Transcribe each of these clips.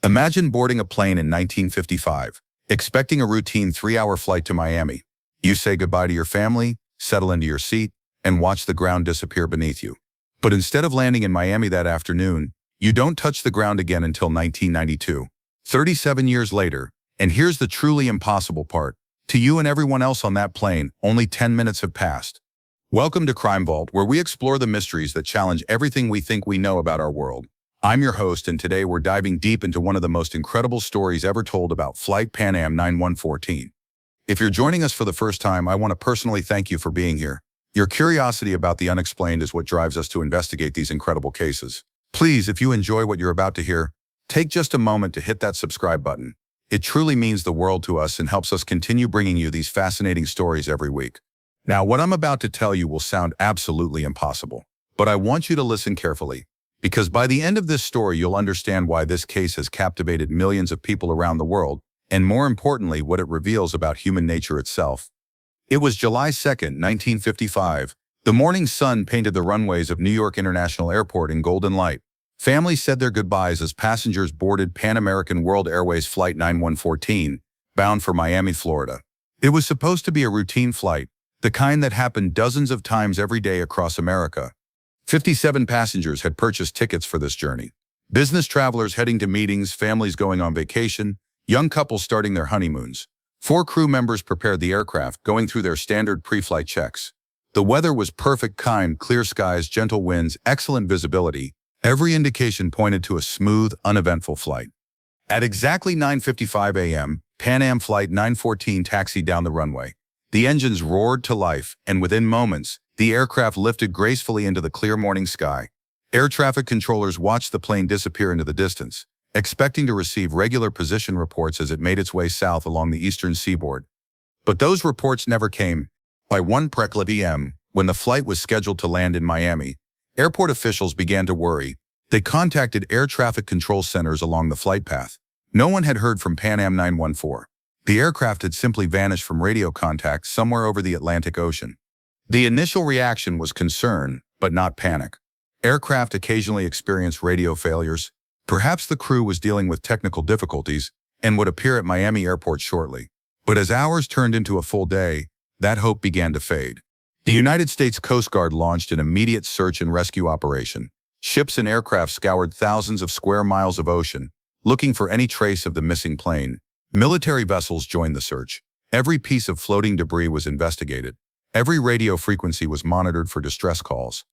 Imagine boarding a plane in 1955, expecting a routine 3-hour flight to Miami. You say goodbye to your family, settle into your seat, and watch the ground disappear beneath you. But instead of landing in Miami that afternoon, you don't touch the ground again until 1992. 37 years later, and here's the truly impossible part. To you and everyone else on that plane, only 10 minutes have passed. Welcome to Crime Vault, where we explore the mysteries that challenge everything we think we know about our world. I'm your host, and today we're diving deep into one of the most incredible stories ever told about Flight Pan Am 9114. If you're joining us for the first time, I want to personally thank you for being here. Your curiosity about the unexplained is what drives us to investigate these incredible cases. Please, if you enjoy what you're about to hear, take just a moment to hit that subscribe button. It truly means the world to us and helps us continue bringing you these fascinating stories every week. Now, what I'm about to tell you will sound absolutely impossible, but I want you to listen carefully, because by the end of this story, you'll understand why this case has captivated millions of people around the world, and more importantly, what it reveals about human nature itself. It was July 2nd, 1955. The morning sun painted the runways of New York International Airport in golden light. Families said their goodbyes as passengers boarded Pan American World Airways Flight 9114, bound for Miami, Florida. It was supposed to be a routine flight, the kind that happened dozens of times every day across America. 57 passengers had purchased tickets for this journey. Business travelers heading to meetings, families going on vacation, young couples starting their honeymoons. 4 crew members prepared the aircraft, going through their standard pre-flight checks. The weather was perfect, kind, clear skies, gentle winds, excellent visibility. Every indication pointed to a smooth, uneventful flight. At exactly 9:55 a.m., Pan Am Flight 914 taxied down the runway. The engines roared to life, and within moments, the aircraft lifted gracefully into the clear morning sky. Air traffic controllers watched the plane disappear into the distance, expecting to receive regular position reports as it made its way south along the eastern seaboard. But those reports never came. By 1 p.m., when the flight was scheduled to land in Miami, airport officials began to worry. They contacted air traffic control centers along the flight path. No one had heard from Pan Am 914. The aircraft had simply vanished from radio contact somewhere over the Atlantic Ocean. The initial reaction was concern, but not panic. Aircraft occasionally experienced radio failures. Perhaps the crew was dealing with technical difficulties and would appear at Miami Airport shortly. But as hours turned into a full day, that hope began to fade. The United States Coast Guard launched an immediate search and rescue operation. Ships and aircraft scoured thousands of square miles of ocean, looking for any trace of the missing plane. Military vessels joined the search. Every piece of floating debris was investigated. Every radio frequency was monitored for distress calls.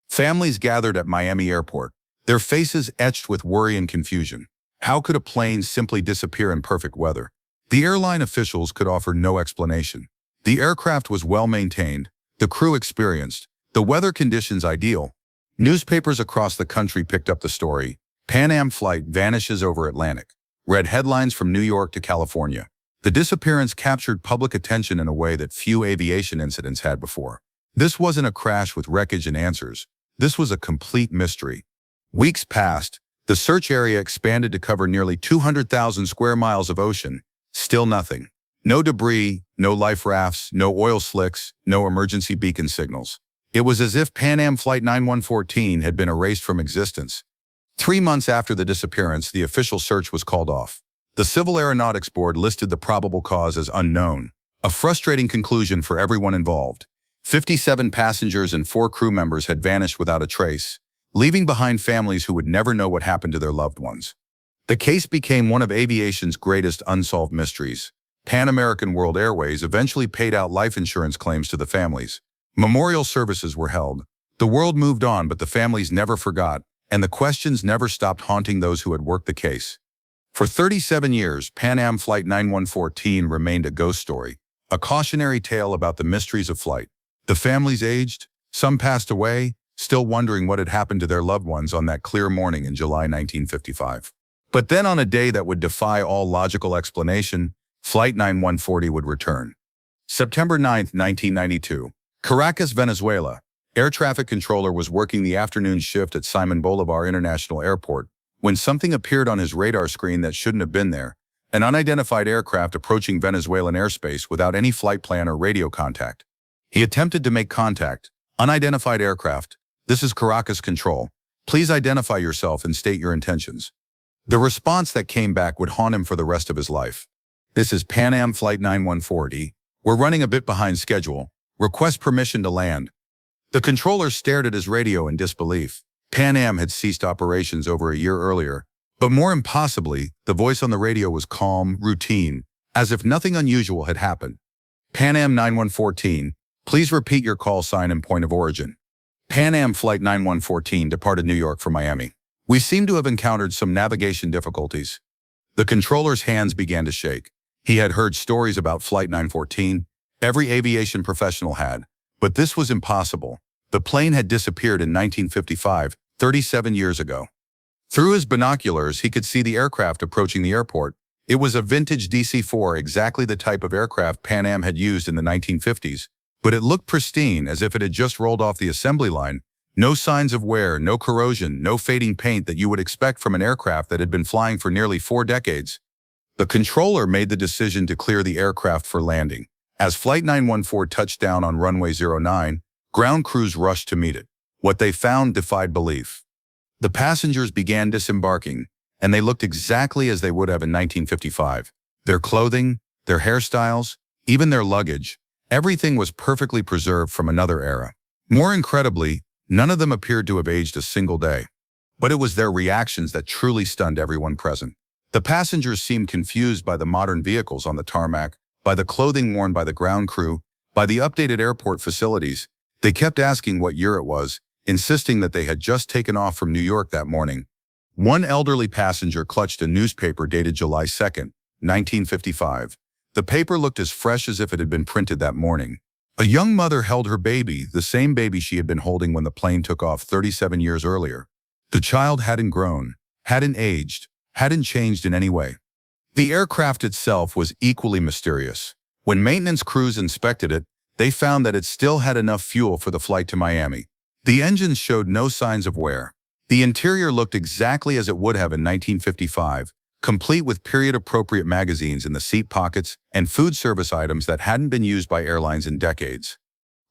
Families gathered at Miami Airport, their faces etched with worry and confusion. How could a plane simply disappear in perfect weather? The airline officials could offer no explanation. The aircraft was well maintained, the crew experienced, the weather conditions ideal. Newspapers across the country picked up the story. Pan Am flight vanishes over Atlantic. Read headlines from New York to California. The disappearance captured public attention in a way that few aviation incidents had before. This wasn't a crash with wreckage and answers. This was a complete mystery. Weeks passed. The search area expanded to cover nearly 200,000 square miles of ocean. Still nothing. No debris, no life rafts, no oil slicks, no emergency beacon signals. It was as if Pan Am Flight 9114 had been erased from existence. 3 months after the disappearance, the official search was called off. The Civil Aeronautics Board listed the probable cause as unknown, a frustrating conclusion for everyone involved. 57 passengers and 4 crew members had vanished without a trace, leaving behind families who would never know what happened to their loved ones. The case became one of aviation's greatest unsolved mysteries. Pan American World Airways eventually paid out life insurance claims to the families. Memorial services were held. The world moved on, but the families never forgot, and the questions never stopped haunting those who had worked the case. For 37 years, Pan Am Flight 9114 remained a ghost story, a cautionary tale about the mysteries of flight. The families aged, some passed away, still wondering what had happened to their loved ones on that clear morning in July 1955. But then on a day that would defy all logical explanation, Flight 9140 would return. September 9, 1992. Caracas, Venezuela. Air traffic controller was working the afternoon shift at Simon Bolivar International Airport when something appeared on his radar screen that shouldn't have been there. An unidentified aircraft approaching Venezuelan airspace without any flight plan or radio contact. He attempted to make contact. Unidentified aircraft. This is Caracas Control. Please identify yourself and state your intentions. The response that came back would haunt him for the rest of his life. "This is Pan Am Flight 9140. We're running a bit behind schedule. Request permission to land." The controller stared at his radio in disbelief. Pan Am had ceased operations over a year earlier, but more impossibly, the voice on the radio was calm, routine, as if nothing unusual had happened. "Pan Am 9114, please repeat your call sign and point of origin." Pan Am Flight 9114 departed New York for Miami. "We seem to have encountered some navigation difficulties." The controller's hands began to shake. He had heard stories about Flight 914. Every aviation professional had. But this was impossible. The plane had disappeared in 1955, 37 years ago. Through his binoculars, he could see the aircraft approaching the airport. It was a vintage DC-4, exactly the type of aircraft Pan Am had used in the 1950s. But it looked pristine, as if it had just rolled off the assembly line. No signs of wear, no corrosion, no fading paint that you would expect from an aircraft that had been flying for nearly 4 decades. The controller made the decision to clear the aircraft for landing. As Flight 914 touched down on runway 09, ground crews rushed to meet it. What they found defied belief. The passengers began disembarking, and they looked exactly as they would have in 1955. Their clothing, their hairstyles, even their luggage, everything was perfectly preserved from another era. More incredibly, none of them appeared to have aged a single day. But it was their reactions that truly stunned everyone present. The passengers seemed confused by the modern vehicles on the tarmac, by the clothing worn by the ground crew, by the updated airport facilities. They kept asking what year it was, insisting that they had just taken off from New York that morning. One elderly passenger clutched a newspaper dated July 2nd, 1955. The paper looked as fresh as if it had been printed that morning. A young mother held her baby, the same baby she had been holding when the plane took off 37 years earlier. The child hadn't grown, hadn't aged, hadn't changed in any way. The aircraft itself was equally mysterious. When maintenance crews inspected it, they found that it still had enough fuel for the flight to Miami. The engines showed no signs of wear. The interior looked exactly as it would have in 1955, complete with period-appropriate magazines in the seat pockets and food service items that hadn't been used by airlines in decades.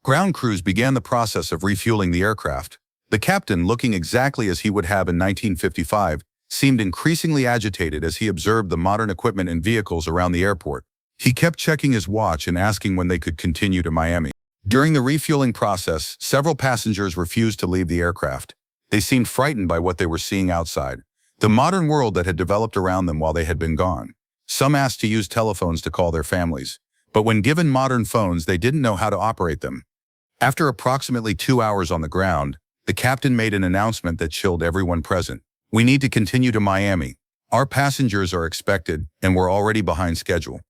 Ground crews began the process of refueling the aircraft. The captain, looking exactly as he would have in 1955, seemed increasingly agitated as he observed the modern equipment and vehicles around the airport. He kept checking his watch and asking when they could continue to Miami. During the refueling process, several passengers refused to leave the aircraft. They seemed frightened by what they were seeing outside, the modern world that had developed around them while they had been gone. Some asked to use telephones to call their families, but when given modern phones, they didn't know how to operate them. After approximately 2 hours on the ground, the captain made an announcement that chilled everyone present. "We need to continue to Miami. Our passengers are expected, and we're already behind schedule."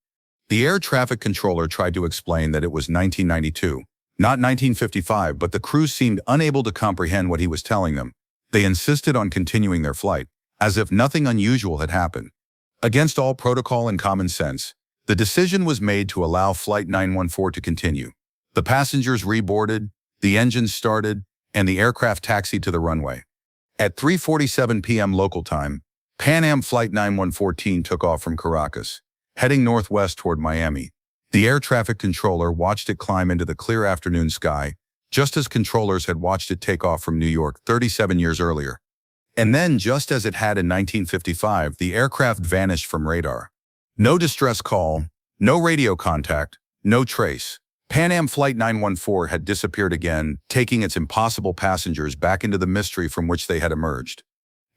The air traffic controller tried to explain that it was 1992, not 1955, but the crew seemed unable to comprehend what he was telling them. They insisted on continuing their flight, as if nothing unusual had happened. Against all protocol and common sense, the decision was made to allow Flight 914 to continue. The passengers reboarded, the engines started, and the aircraft taxied to the runway. At 3:47 p.m. local time, Pan Am Flight 9114 took off from Caracas, heading northwest toward Miami. The air traffic controller watched it climb into the clear afternoon sky, just as controllers had watched it take off from New York 37 years earlier. And then, just as it had in 1955, the aircraft vanished from radar. No distress call, no radio contact, no trace. Pan Am Flight 914 had disappeared again, taking its impossible passengers back into the mystery from which they had emerged.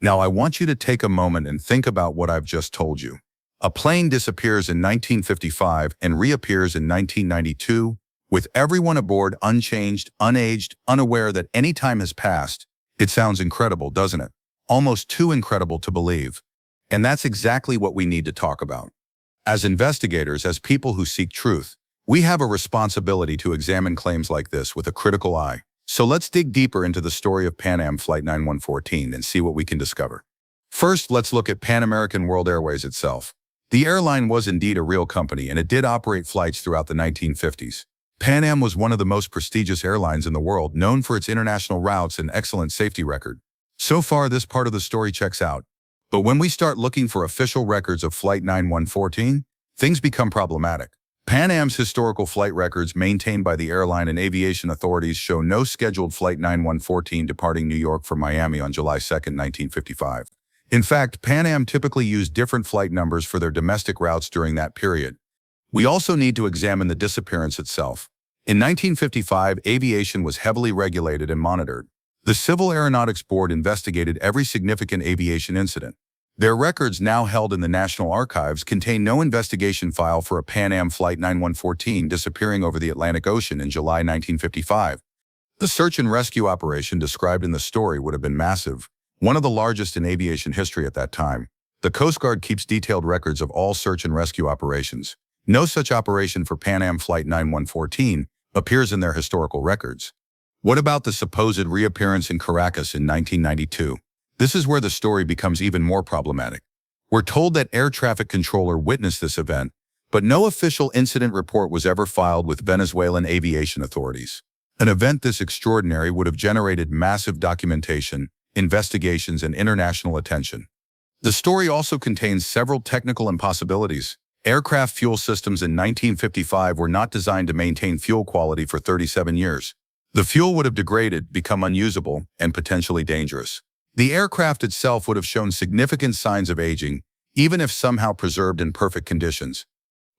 Now I want you to take a moment and think about what I've just told you. A plane disappears in 1955 and reappears in 1992, with everyone aboard unchanged, unaged, unaware that any time has passed. It sounds incredible, doesn't it? Almost too incredible to believe. And that's exactly what we need to talk about. As investigators, as people who seek truth, we have a responsibility to examine claims like this with a critical eye. So let's dig deeper into the story of Pan Am Flight 9114 and see what we can discover. First, let's look at Pan American World Airways itself. The airline was indeed a real company, and it did operate flights throughout the 1950s. Pan Am was one of the most prestigious airlines in the world, known for its international routes and excellent safety record. So far, this part of the story checks out. But when we start looking for official records of Flight 9114, things become problematic. Pan Am's historical flight records maintained by the airline and aviation authorities show no scheduled Flight 9114 departing New York for Miami on July 2, 1955. In fact, Pan Am typically used different flight numbers for their domestic routes during that period. We also need to examine the disappearance itself. In 1955, aviation was heavily regulated and monitored. The Civil Aeronautics Board investigated every significant aviation incident. Their records, now held in the National Archives, contain no investigation file for a Pan Am Flight 9114 disappearing over the Atlantic Ocean in July 1955. The search and rescue operation described in the story would have been massive, one of the largest in aviation history at that time. The Coast Guard keeps detailed records of all search and rescue operations. No such operation for Pan Am Flight 9114 appears in their historical records. What about the supposed reappearance in Caracas in 1992? This is where the story becomes even more problematic. We're told that air traffic controller witnessed this event, but no official incident report was ever filed with Venezuelan aviation authorities. An event this extraordinary would have generated massive documentation, investigations, and international attention. The story also contains several technical impossibilities. Aircraft fuel systems in 1955 were not designed to maintain fuel quality for 37 years. The fuel would have degraded, become unusable, and potentially dangerous. The aircraft itself would have shown significant signs of aging, even if somehow preserved in perfect conditions.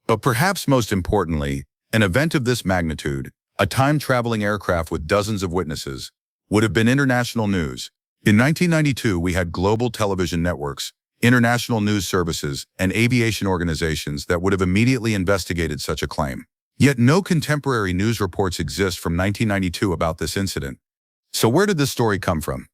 But perhaps most importantly, an event of this magnitude, a time-traveling aircraft with dozens of witnesses, would have been international news. In 1992, we had global television networks, international news services, and aviation organizations that would have immediately investigated such a claim. Yet no contemporary news reports exist from 1992 about this incident. So where did this story come from?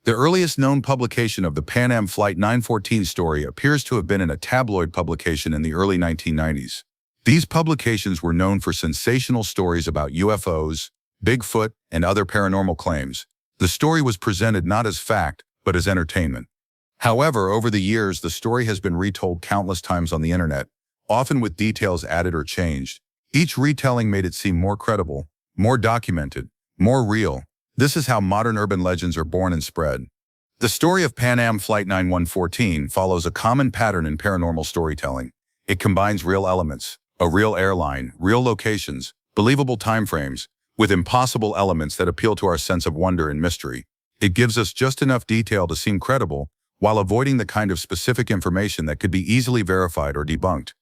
The earliest known publication of the Pan Am Flight 914 story appears to have been in a tabloid publication in the early 1990s. These publications were known for sensational stories about UFOs, Bigfoot, and other paranormal claims. The story was presented not as fact, but as entertainment. However, over the years, the story has been retold countless times on the internet, often with details added or changed. Each retelling made it seem more credible, more documented, more real. This is how modern urban legends are born and spread. The story of Pan Am Flight 9114 follows a common pattern in paranormal storytelling. It combines real elements, a real airline, real locations, believable timeframes, with impossible elements that appeal to our sense of wonder and mystery. It gives us just enough detail to seem credible, while avoiding the kind of specific information that could be easily verified or debunked.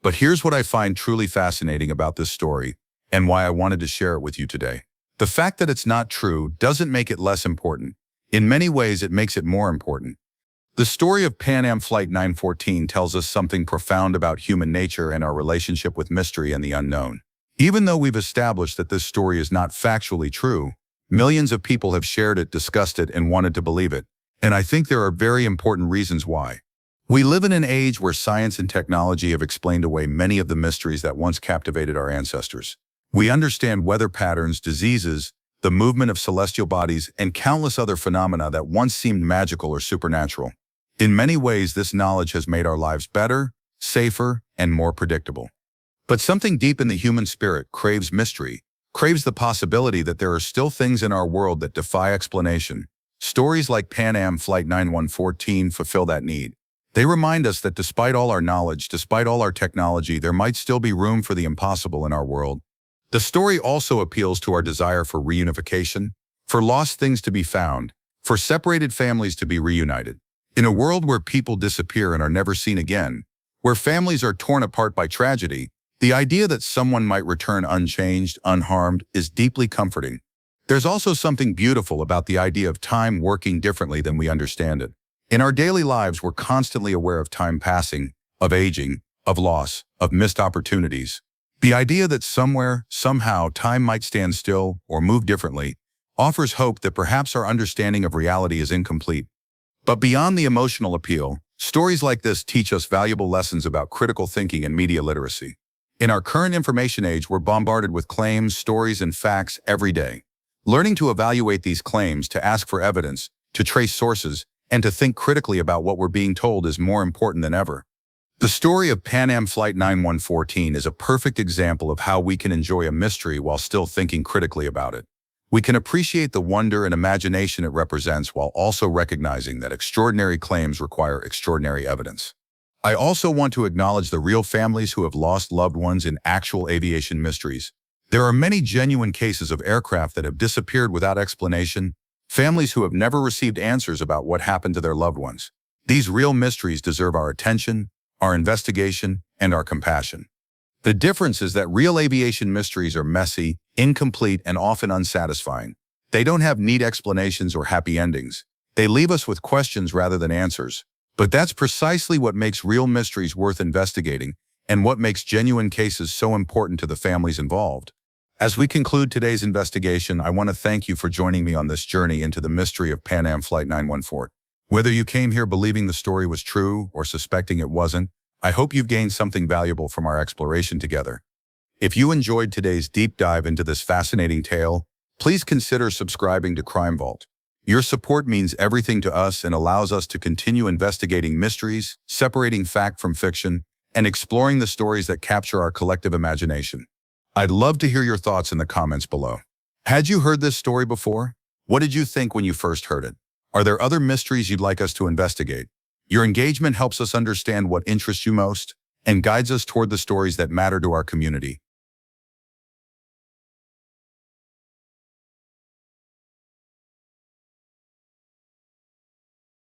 But here's what I find truly fascinating about this story, and why I wanted to share it with you today. The fact that it's not true doesn't make it less important. In many ways, it makes it more important. The story of Pan Am Flight 914 tells us something profound about human nature and our relationship with mystery and the unknown. Even though we've established that this story is not factually true, millions of people have shared it, discussed it, and wanted to believe it. And I think there are very important reasons why. We live in an age where science and technology have explained away many of the mysteries that once captivated our ancestors. We understand weather patterns, diseases, the movement of celestial bodies, and countless other phenomena that once seemed magical or supernatural. In many ways, this knowledge has made our lives better, safer, and more predictable. But something deep in the human spirit craves mystery, craves the possibility that there are still things in our world that defy explanation. Stories like Pan Am Flight 9114 fulfill that need. They remind us that despite all our knowledge, despite all our technology, there might still be room for the impossible in our world. The story also appeals to our desire for reunification, for lost things to be found, for separated families to be reunited. In a world where people disappear and are never seen again, where families are torn apart by tragedy, the idea that someone might return unchanged, unharmed, is deeply comforting. There's also something beautiful about the idea of time working differently than we understand it. In our daily lives, we're constantly aware of time passing, of aging, of loss, of missed opportunities. The idea that somewhere, somehow, time might stand still or move differently offers hope that perhaps our understanding of reality is incomplete. But beyond the emotional appeal, stories like this teach us valuable lessons about critical thinking and media literacy. In our current information age, we're bombarded with claims, stories, and facts every day. Learning to evaluate these claims, to ask for evidence, to trace sources, and to think critically about what we're being told is more important than ever. The story of Pan Am Flight 9114 is a perfect example of how we can enjoy a mystery while still thinking critically about it. We can appreciate the wonder and imagination it represents while also recognizing that extraordinary claims require extraordinary evidence. I also want to acknowledge the real families who have lost loved ones in actual aviation mysteries. There are many genuine cases of aircraft that have disappeared without explanation, families who have never received answers about what happened to their loved ones. These real mysteries deserve our attention, our investigation, and our compassion. The difference is that real aviation mysteries are messy, incomplete, and often unsatisfying. They don't have neat explanations or happy endings. They leave us with questions rather than answers. But that's precisely what makes real mysteries worth investigating and what makes genuine cases so important to the families involved. As we conclude today's investigation, I want to thank you for joining me on this journey into the mystery of Pan Am Flight 914. Whether you came here believing the story was true or suspecting it wasn't, I hope you've gained something valuable from our exploration together. If you enjoyed today's deep dive into this fascinating tale, please consider subscribing to Crime Vault. Your support means everything to us and allows us to continue investigating mysteries, separating fact from fiction, and exploring the stories that capture our collective imagination. I'd love to hear your thoughts in the comments below. Had you heard this story before? What did you think when you first heard it? Are there other mysteries you'd like us to investigate? Your engagement helps us understand what interests you most and guides us toward the stories that matter to our community.